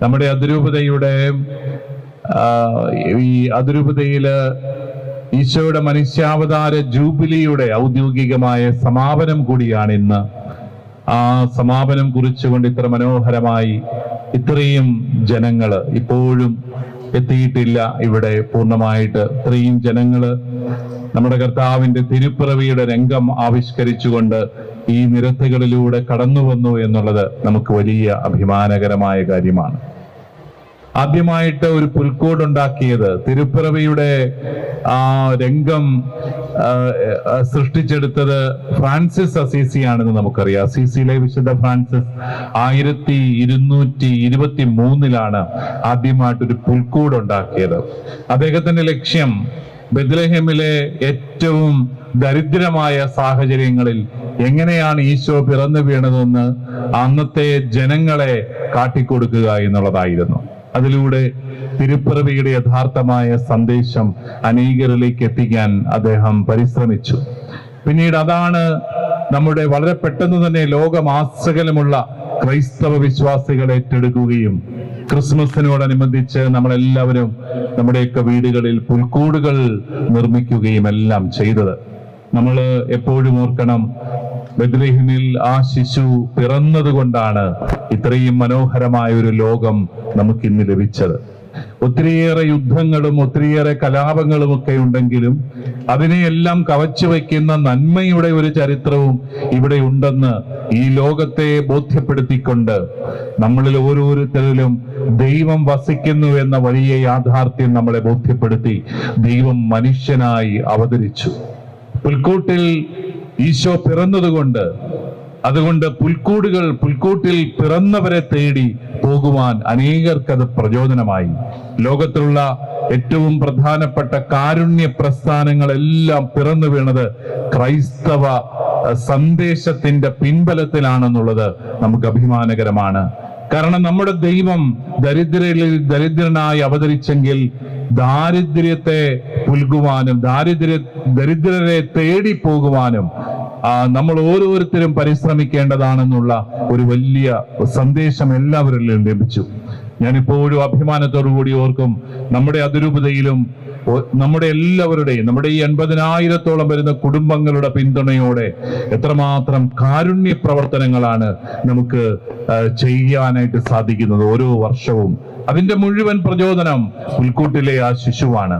നമ്മുടെ അതിരൂപതയുടെ ഈ അതിരൂപതയില് ഈശോയുടെ മനുഷ്യാവതാര ജൂബിലിയുടെ ഔദ്യോഗികമായ സമാപനം കൂടിയാണ് ഇന്ന്. ആ സമാപനം കുറിച്ചുകൊണ്ട് ഇത്ര മനോഹരമായി ഇത്രയും ജനങ്ങള് ഇപ്പോഴും എത്തിയിട്ടില്ല ഇവിടെ പൂർണ്ണമായിട്ട്. ഇത്രയും ജനങ്ങള് നമ്മുടെ കർത്താവിന്റെ തിരുപ്പിറവിയുടെ രംഗം ആവിഷ്കരിച്ചുകൊണ്ട് ഈ നിരത്തുകളിലൂടെ കടന്നു വന്നു എന്നുള്ളത് നമുക്ക് വലിയ അഭിമാനകരമായ കാര്യമാണ്. ആദ്യമായിട്ട് ഒരു പുൽക്കൂട് ഉണ്ടാക്കിയത്, തിരുപ്പിറവിയുടെ ആ രംഗം സൃഷ്ടിച്ചെടുത്തത് ഫ്രാൻസിസ് അസീസിയാണെന്ന് നമുക്കറിയാം. അസീസിയിലെ വിശുദ്ധ ഫ്രാൻസിസ് 1223 ആദ്യമായിട്ടൊരു പുൽക്കൂട് ഉണ്ടാക്കിയത്. അദ്ദേഹത്തിന്റെ ലക്ഷ്യം ബെത്ലഹേമിലെ ഏറ്റവും ദരിദ്രമായ സാഹചര്യങ്ങളിൽ എങ്ങനെയാണ് ഈശോ പിറന്നു വീണതെന്ന് അന്നത്തെ ജനങ്ങളെ കാട്ടിക്കൊടുക്കുക എന്നുള്ളതായിരുന്നു. അതിലൂടെ തിരുപ്പിറവിയുടെ യഥാർത്ഥമായ സന്ദേശം അനേകരിലേക്ക് എത്തിക്കാൻ അദ്ദേഹം പരിശ്രമിച്ചു. പിന്നീട് അതാണ് നമ്മുടെ വളരെ പെട്ടെന്ന് തന്നെ ലോകമാസകലമുള്ള ക്രൈസ്തവ വിശ്വാസികൾ ഏറ്റെടുക്കുകയും ക്രിസ്മസിനോടനുബന്ധിച്ച് നമ്മളെല്ലാവരും നമ്മുടെയൊക്കെ വീടുകളിൽ പുൽക്കൂടുകൾ നിർമ്മിക്കുകയും എല്ലാം ചെയ്തത്. നമ്മൾ എപ്പോഴും ഓർക്കണം, ബെത്ലഹേമിൽ ആ ശിശു പിറന്നത് കൊണ്ടാണ് ഇത്രയും മനോഹരമായ ഒരു ലോകം നമുക്കിന്ന് ലഭിച്ചത്. ഒത്തിരിയേറെ യുദ്ധങ്ങളും ഒത്തിരിയേറെ കലാപങ്ങളും ഒക്കെ ഉണ്ടെങ്കിലും അതിനെയെല്ലാം കവച്ചു വയ്ക്കുന്ന നന്മയുടെ ഒരു ചരിത്രവും ഇവിടെ ഉണ്ടെന്ന് ഈ ലോകത്തെ ബോധ്യപ്പെടുത്തിക്കൊണ്ട് നമ്മളിൽ ഓരോരുത്തരിലും ദൈവം വസിക്കുന്നു എന്ന വലിയ യാഥാർത്ഥ്യം നമ്മളെ ബോധ്യപ്പെടുത്തി ദൈവം മനുഷ്യനായി അവതരിച്ചു. പുൽക്കൂട്ടിൽ ഈശോ പിറന്നതുകൊണ്ട്, അതുകൊണ്ട് പുൽക്കൂട്ടിൽ പിറന്നവരെ തേടി പോകുവാൻ അനേകർക്കത് പ്രചോദനമായി. ലോകത്തിലുള്ള ഏറ്റവും പ്രധാനപ്പെട്ട കാരുണ്യ പ്രസ്ഥാനങ്ങളെല്ലാം പിറന്നു വീണത് ക്രൈസ്തവ സന്ദേശത്തിന്റെ പിൻബലത്തിലാണെന്നുള്ളത് നമുക്ക് അഭിമാനകരമാണ്. കാരണം നമ്മുടെ ദൈവം ദരിദ്രനായി അവതരിച്ചെങ്കിൽ ദാരിദ്ര്യത്തെ പുൽകുവാനും ദരിദ്രരെ തേടി പോകുവാനും നമ്മൾ ഓരോരുത്തരും പരിശ്രമിക്കേണ്ടതാണെന്നുള്ള ഒരു വലിയ സന്ദേശം എല്ലാവരിലും ലഭിച്ചു. ഞാനിപ്പോഴും അഭിമാനത്തോടു കൂടി ഓർക്കും, നമ്മുടെ അതിരൂപതയിലും നമ്മുടെ എല്ലാവരുടെയും, നമ്മുടെ ഈ 80,000-ഓളം വരുന്ന കുടുംബങ്ങളുടെ പിന്തുണയോടെ എത്രമാത്രം കാരുണ്യ പ്രവർത്തനങ്ങളാണ് നമുക്ക് ചെയ്യാനായിട്ട് സാധിക്കുന്നത് ഓരോ വർഷവും. അതിന്റെ മുഴുവൻ പ്രചോദനം പുൽക്കൂട്ടിലെ ആ ശിശുവാണ്.